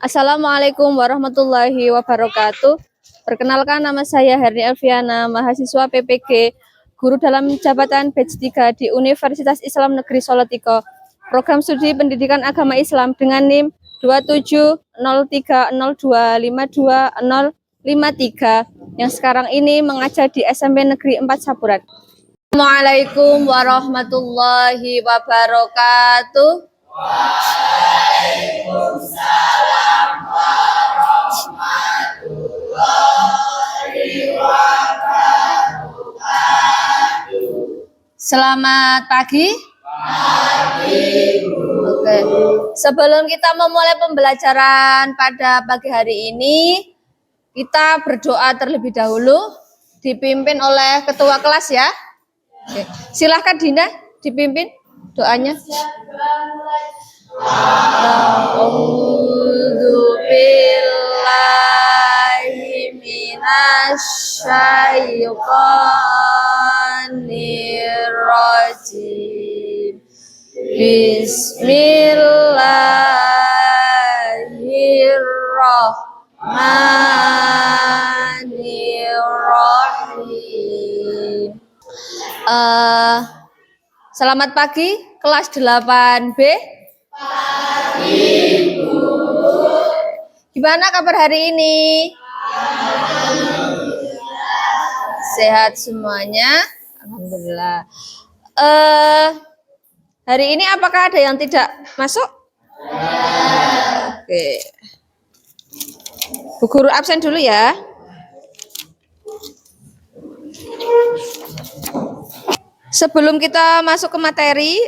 Assalamualaikum warahmatullahi wabarakatuh. Perkenalkan, nama saya Herni Elviana, mahasiswa PPG, guru dalam jabatan batch 3 di Universitas Islam Negeri Salatiga, program studi pendidikan agama Islam dengan NIM 270302525053 yang sekarang ini mengajar di SMP Negeri 4 Saburat. Assalamualaikum warahmatullahi wabarakatuh. Waalaikumsalam warahmatullahi wabarakatuh. Selamat pagi. Oke. Sebelum kita memulai pembelajaran pada pagi hari ini, kita berdoa terlebih dahulu, dipimpin oleh ketua kelas ya. Oke. Silahkan Dinda dipimpin doanya. A'udzu billahi minasyaitonir rajim. Bismillahirrahmanirrahim. Selamat pagi kelas 8B. Pagi, Bu. Gimana kabar hari ini? Alhamdulillah. Sehat semuanya? Alhamdulillah. Hari ini apakah ada yang tidak masuk? Oke. Bu guru absen dulu ya. Sebelum kita masuk ke materi,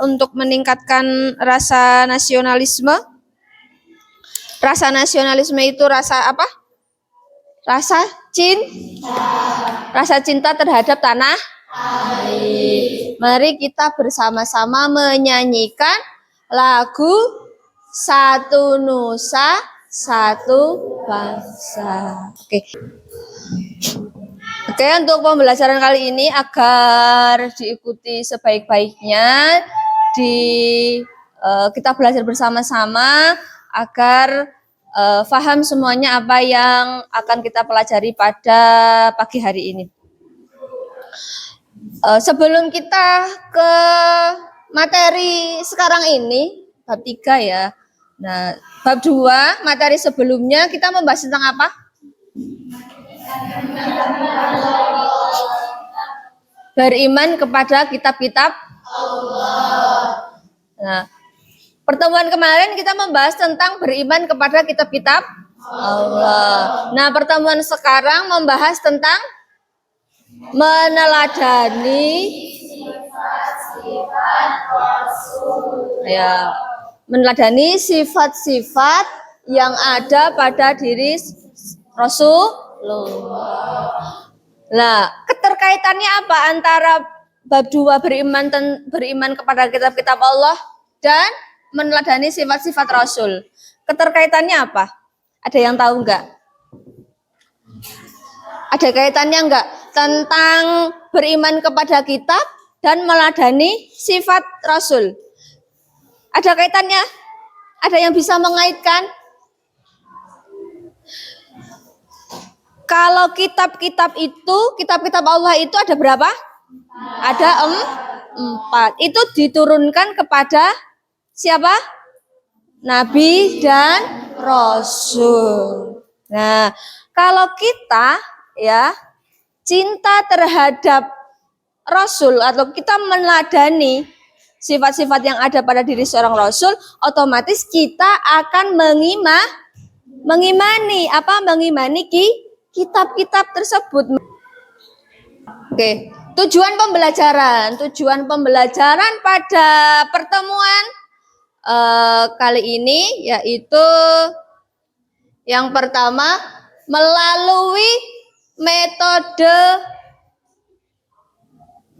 untuk meningkatkan rasa nasionalisme. Rasa nasionalisme itu rasa apa? Rasa cinta. Rasa cinta terhadap tanah air. Mari kita bersama-sama menyanyikan lagu Satu Nusa, Satu Bangsa. Oke. Oke, untuk pembelajaran kali ini agar diikuti sebaik-baiknya, kita belajar bersama-sama agar paham semuanya apa yang akan kita pelajari pada pagi hari ini. Sebelum kita ke materi sekarang ini, bab 3 ya. Nah, bab 2, materi sebelumnya kita membahas tentang apa? Beriman kepada kitab-kitab Allah. Nah, pertemuan kemarin kita membahas tentang beriman kepada kitab-kitab Allah. Nah, pertemuan sekarang membahas tentang meneladani sifat-sifat Rasul. Ya, meneladani sifat-sifat yang ada pada diri Rasulullah. Nah, keterkaitannya apa antara bab 2 beriman kepada kitab-kitab Allah dan meneladani sifat-sifat Rasul? Keterkaitannya apa? Ada yang tahu enggak? Ada kaitannya enggak tentang beriman kepada kitab dan meneladani sifat Rasul? Ada kaitannya? Ada yang bisa mengaitkan? Kalau kitab-kitab itu, kitab-kitab Allah itu ada berapa? Ada 4. Itu diturunkan kepada siapa? Nabi dan Rasul. Nah, kalau kita ya cinta terhadap Rasul atau kita meneladani sifat-sifat yang ada pada diri seorang Rasul, otomatis kita akan mengimani kitab-kitab tersebut. Oke, tujuan pembelajaran pada pertemuan kali ini yaitu yang pertama, melalui metode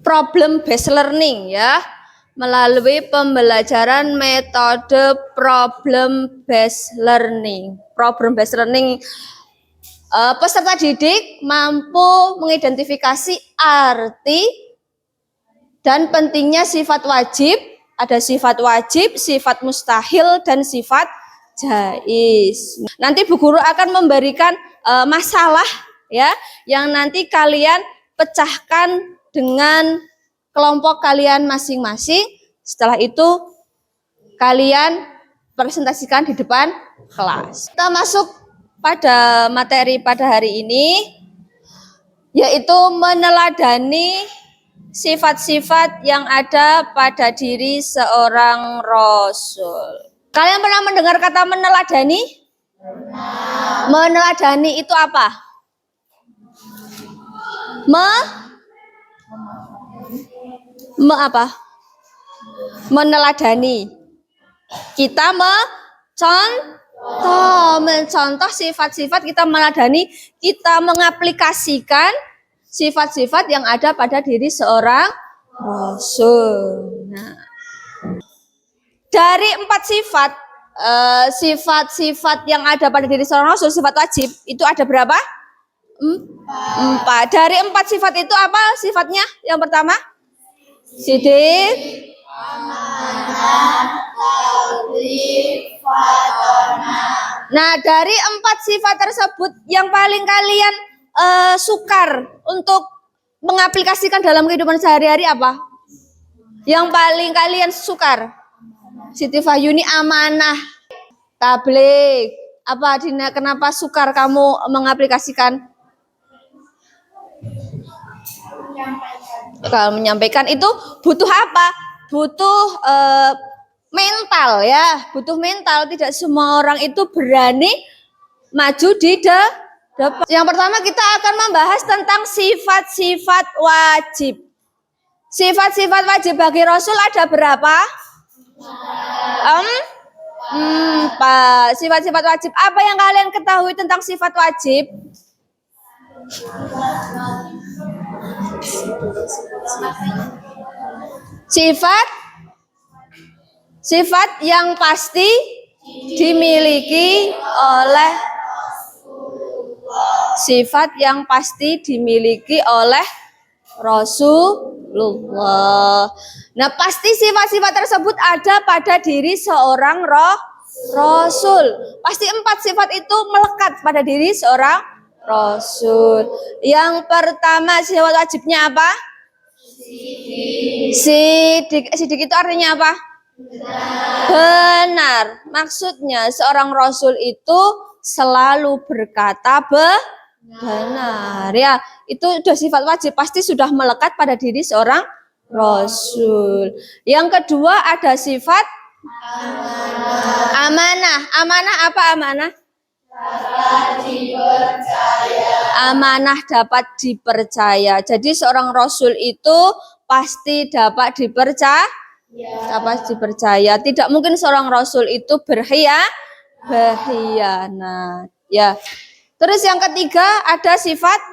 problem based learning ya. Melalui pembelajaran metode problem based learning. Problem based learning, peserta didik mampu mengidentifikasi arti dan pentingnya sifat wajib Ada sifat wajib, sifat mustahil, dan sifat jaiz. Nanti Bu Guru akan memberikan masalah ya, yang nanti kalian pecahkan dengan kelompok kalian masing-masing. Setelah itu kalian presentasikan di depan kelas. Kita masuk pada materi pada hari ini, yaitu meneladani sifat-sifat yang ada pada diri seorang rasul. Kalian pernah mendengar kata meneladani? Meneladani itu apa? Apa? Meneladani. Kita mencontoh sifat-sifat, kita meneladani, kita mengaplikasikan sifat-sifat yang ada pada diri seorang rasul. Nah, dari 4 sifat, sifat-sifat yang ada pada diri seorang rasul, sifat wajib, itu ada berapa? 4. Dari 4 sifat itu apa sifatnya? Yang pertama, sidik, nah, dari 4 sifat tersebut yang paling kalian sukar untuk mengaplikasikan dalam kehidupan sehari-hari apa? Yang paling kalian sukar? Siti Fahyuni amanah, tabligh. Apa Dina, kenapa sukar kamu mengaplikasikan? Kalau menyampaikan itu butuh apa? Butuh mental ya, butuh mental. Tidak semua orang itu berani maju di depan. Yang pertama kita akan membahas tentang sifat-sifat wajib. Sifat-sifat wajib bagi Rasul ada berapa? 4. Sifat-sifat wajib. Apa yang kalian ketahui tentang sifat wajib? Sifat yang pasti dimiliki oleh Rasulullah. Nah, pasti sifat-sifat tersebut ada pada diri seorang rasul. Pasti 4 sifat itu melekat pada diri seorang rasul. Yang pertama sifat wajibnya apa? Sidik. Sidik itu artinya apa? Benar. Maksudnya seorang rasul itu selalu berkata benar. Ya, itu sudah sifat wajib, pasti sudah melekat pada diri seorang rasul. Yang kedua ada sifat amanah. Amanah apa amanah? Amanah dapat dipercaya. Jadi seorang rasul itu pasti dapat dipercaya. Tidak mungkin seorang rasul itu berkhianat. Ya. Terus yang ketiga ada sifat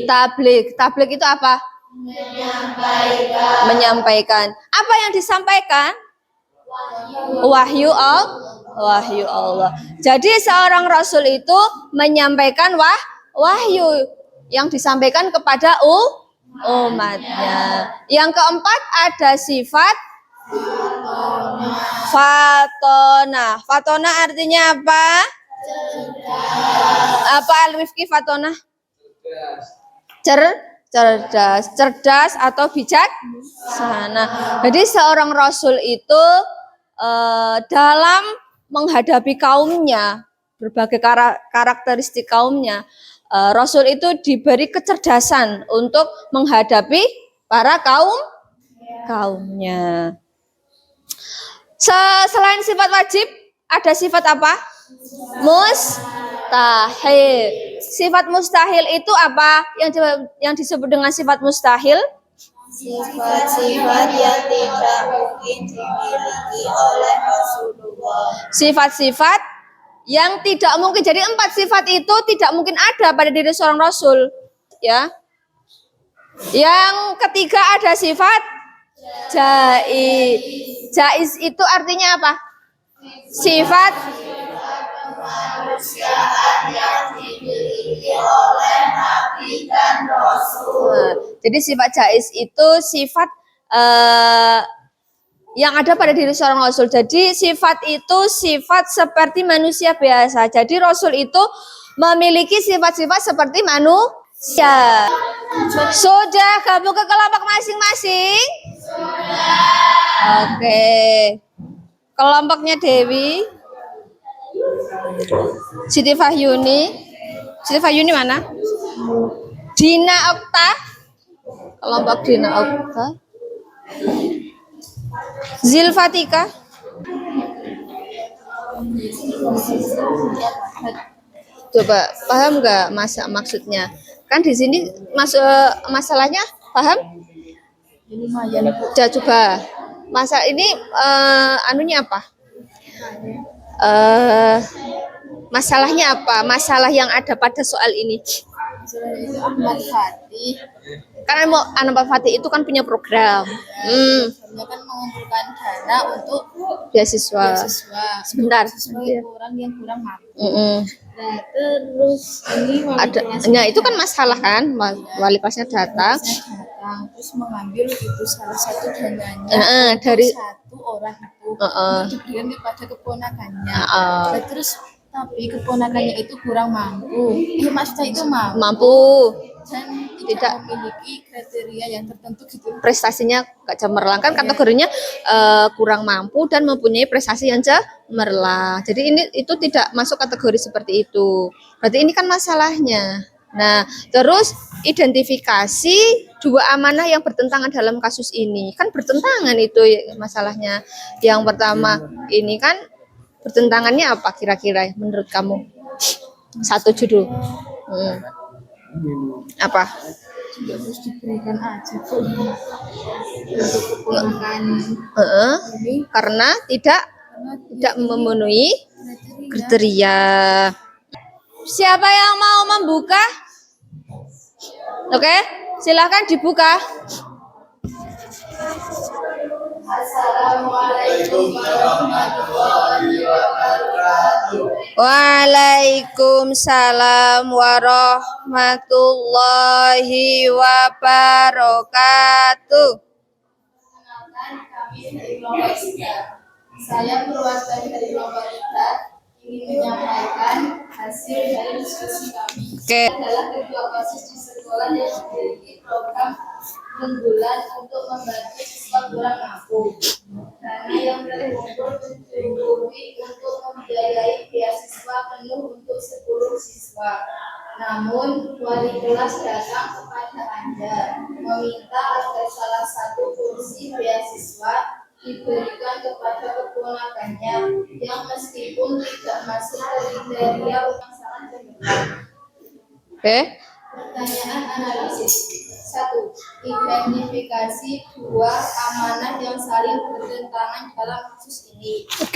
tabligh. Tabligh itu apa? Menyampaikan. Apa yang disampaikan? Wahyu Allah. Jadi seorang rasul itu menyampaikan wahyu yang disampaikan kepada umatnya. Yang keempat ada sifat fatona. Fatona artinya apa? Apa Al-Rifki fatona? Cerdas atau bijaksana. Jadi seorang rasul itu dalam menghadapi kaumnya, berbagai karakteristik kaumnya, rasul itu diberi kecerdasan untuk menghadapi para kaumnya. Selain sifat wajib, ada sifat apa? Mustahil. Sifat mustahil itu apa? Yang disebut dengan sifat mustahil? Sifat-sifat yang tidak mungkin dimiliki oleh Rasulullah. Sifat-sifat yang tidak mungkin. Jadi 4 sifat itu tidak mungkin ada pada diri seorang rasul. Ya. Yang ketiga ada sifat jaiz. Jaiz itu artinya apa? Sifat kemanusiaan yang dimiliki oleh Nabi dan Rasul. Jadi sifat jaiz itu sifat yang ada pada diri seorang Rasul. Jadi sifat itu sifat seperti manusia biasa. Jadi Rasul itu memiliki sifat-sifat seperti manusia. Sudah gabung ke kelompok masing-masing? Oke. Kelompoknya Dewi, Siti Fahyuni. Siti Fahyuni mana? Dina Okta. Kelompok Dina Okta. Zilfatika. Coba paham nggak maksudnya? Kan di sini masalahnya paham? Coba masa ini anunya apa? Masalahnya apa? Masalah yang ada pada soal ini. Itu Ahmad Fatih. Karena mau Ahmad Fatih itu kan punya program. Dia kan mengumpulkan dana untuk Beasiswa. Sebentar. orang yang kurang mampu. Nah, Terus ini ada. Nah, itu kan masalah kan. Wali kelasnya datang. Terus mengambil itu salah satu dananya dari satu orang itu diberikan kepada keponakannya. Terus tapi keponakannya itu kurang mampu. Maksudnya itu mampu dan tidak memiliki kriteria yang tertentu gitu. Prestasinya gak cemerlang kan kategorinya kurang mampu dan mempunyai prestasi yang cemerlang. Jadi ini itu tidak masuk kategori seperti itu. Berarti ini kan masalahnya. Nah, terus identifikasi dua amanah yang bertentangan dalam kasus ini. Kan bertentangan itu masalahnya. Yang pertama ini kan bertentangannya apa kira-kira menurut kamu? Satu judul. Apa? Harus diberikan aja tuh untuk keponakan ini karena tidak memenuhi kriteria. Siapa yang mau membuka? Oke, silakan dibuka. Assalamualaikum warahmatullahi wabarakatuh. Waalaikumsalam warahmatullahi wabarakatuh. Kenalkan, kami dari kelompok 3. Saya perwakilan dari kelompok 3 ingin menyampaikan hasil dari diskusi kami. Adalah ketua OSIS di sekolah yang memiliki program unggulan untuk membantu siswa kurang mampu. Dana yang terkumpul mencukupi untuk membiayai beasiswa penuh untuk 10 siswa. Namun, wali kelas datang kepada Anda meminta agar salah satu kursi beasiswa diberikan kepada keponakannya yang meskipun tidak masuk kriteria pemasangan jabatan. Pertanyaan analisis. 1. Identifikasi dua amanah yang saling bertentangan dalam kasus ini. 1.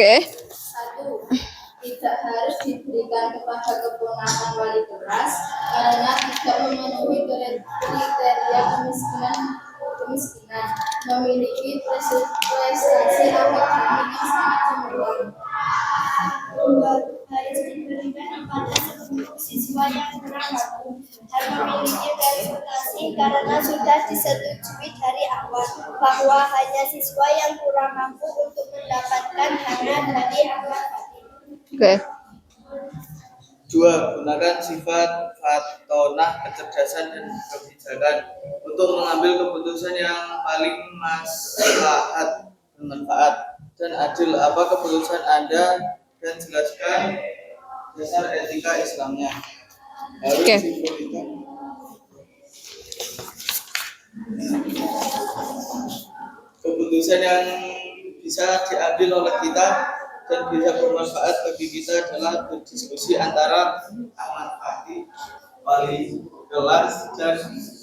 Tidak harus diberikan kepada keponakan wali kelas karena tidak memenuhi kriteria kemiskinan, memiliki prestasi akademik yang sangat cemerlang. 2. Harus diberikan kepada 10 siswa yang kurang mampu dan memiliki prestasi karena sudah disetujui dari awal bahwa hanya siswa yang kurang mampu untuk mendapatkan dana dari Ahmad Fatih. 2. Gunakan sifat fatonah kecerdasan dan kebijakan untuk mengambil keputusan yang paling bermanfaat dan adil. Apa keputusan Anda dan jelaskan dasar etika Islamnya. Keputusan yang bisa diambil oleh kita dan bisa bermanfaat bagi kita adalah berdiskusi antara Ahmad Fatih, wali kelas dan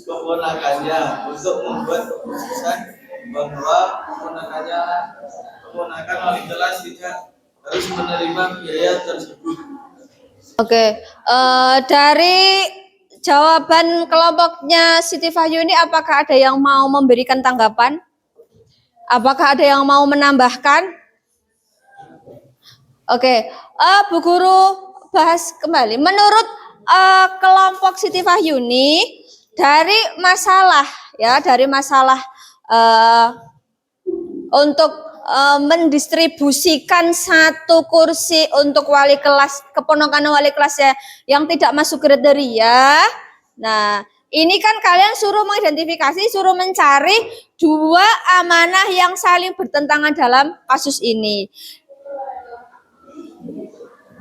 keponakannya untuk membuat keputusan bahwa keponakan wali kelas tidak harus menerima biaya tersebut. Dari jawaban kelompoknya Siti Fahyuni, apakah ada yang mau memberikan tanggapan? Apakah ada yang mau menambahkan? Bu Guru bahas kembali. Menurut kelompok Siti Fahyuni, dari masalah untuk mendistribusikan satu kursi untuk wali kelas, keponakan wali kelasnya yang tidak masuk kriteria. Nah, ini kan kalian suruh mengidentifikasi, suruh mencari dua amanah yang saling bertentangan dalam kasus ini.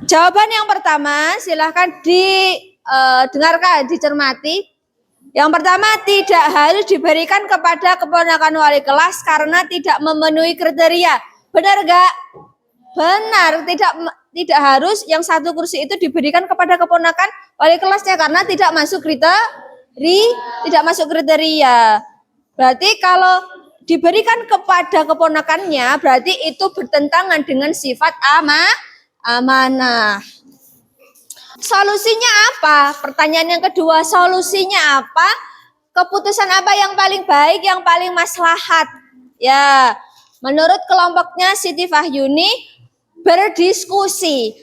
Jawaban yang pertama silahkan didengarkan, dicermati. Yang pertama, tidak harus diberikan kepada keponakan wali kelas karena tidak memenuhi kriteria. Benar enggak? Benar, tidak harus yang satu kursi itu diberikan kepada keponakan wali kelasnya karena tidak masuk kriteria. Berarti kalau diberikan kepada keponakannya berarti itu bertentangan dengan sifat amanah. Solusinya apa? Pertanyaan yang kedua, solusinya apa? Keputusan apa yang paling baik, yang paling maslahat? Ya, menurut kelompoknya Siti Fahyuni, berdiskusi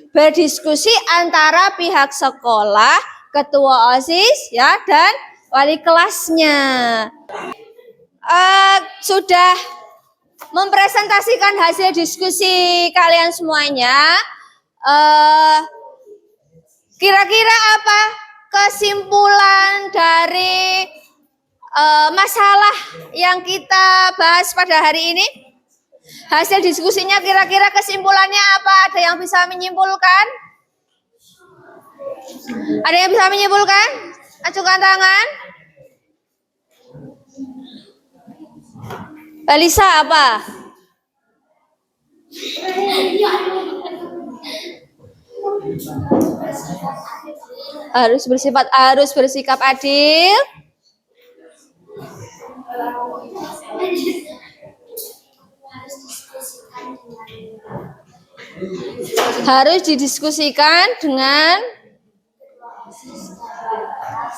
antara pihak sekolah, ketua OSIS, ya, dan wali kelasnya. Sudah mempresentasikan hasil diskusi kalian semuanya. Kira-kira apa kesimpulan dari masalah yang kita bahas pada hari ini? Hasil diskusinya kira-kira kesimpulannya apa? Ada yang bisa menyimpulkan? Ada yang bisa menyimpulkan? Ajukan tangan. Balisa apa? Harus bersikap adil. Harus didiskusikan dengan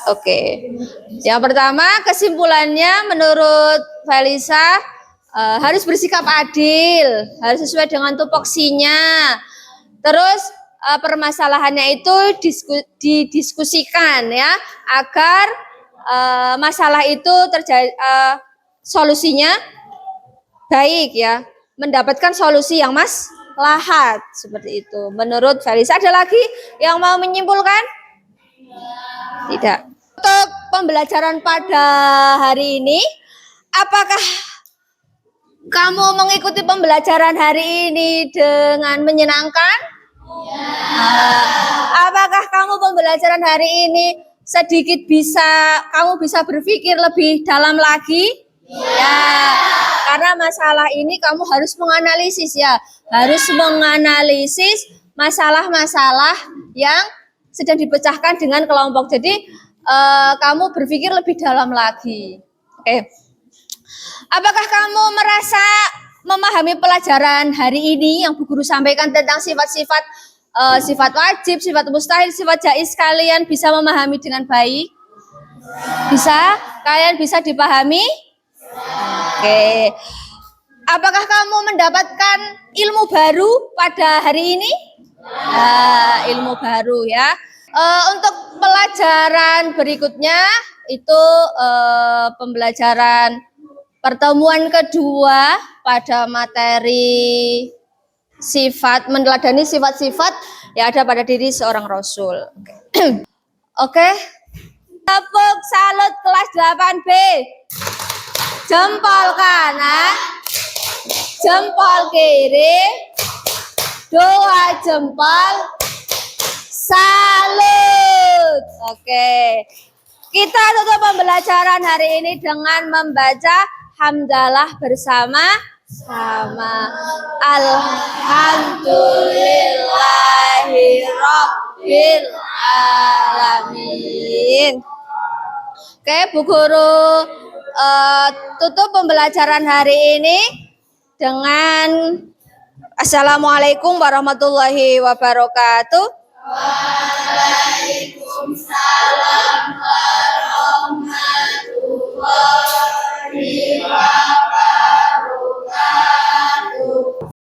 Oke. Yang pertama kesimpulannya menurut Felisa harus bersikap adil, harus sesuai dengan tupoksinya. Terus permasalahannya itu didiskusikan ya agar masalah itu terjadi solusinya baik ya, mendapatkan solusi yang maslahat seperti itu. Menurut Felisa ada lagi yang mau menyimpulkan? Tidak. Untuk pembelajaran pada hari ini, apakah kamu mengikuti pembelajaran hari ini dengan menyenangkan? Ya. Apakah kamu pembelajaran hari ini sedikit kamu bisa berpikir lebih dalam lagi? Ya. Karena masalah ini kamu harus menganalisis ya, harus menganalisis masalah-masalah yang sedang dipecahkan dengan kelompok. Jadi kamu berpikir lebih dalam lagi. Oke. Apakah kamu merasa memahami pelajaran hari ini yang Bu Guru sampaikan tentang sifat-sifat sifat wajib, sifat mustahil, sifat jaiz kalian bisa memahami dengan baik? Bisa? Kalian bisa dipahami? Oke. Apakah kamu mendapatkan ilmu baru pada hari ini? Ilmu baru ya. Untuk pelajaran berikutnya itu pembelajaran pertemuan kedua pada materi sifat, meneladani sifat-sifat yang ada pada diri seorang Rasul. Oke. Tepuk salut kelas 8B. Jempol kanan, jempol kiri, dua jempol, salut. Oke. Kita tutup pembelajaran hari ini dengan membaca hamdalah bersama-sama. Alhamdulillahirabbil alamin. Oke, Bu Guru tutup pembelajaran hari ini dengan Assalamualaikum warahmatullahi wabarakatuh. Waalaikumsalam warahmatullahi wabarakatuh.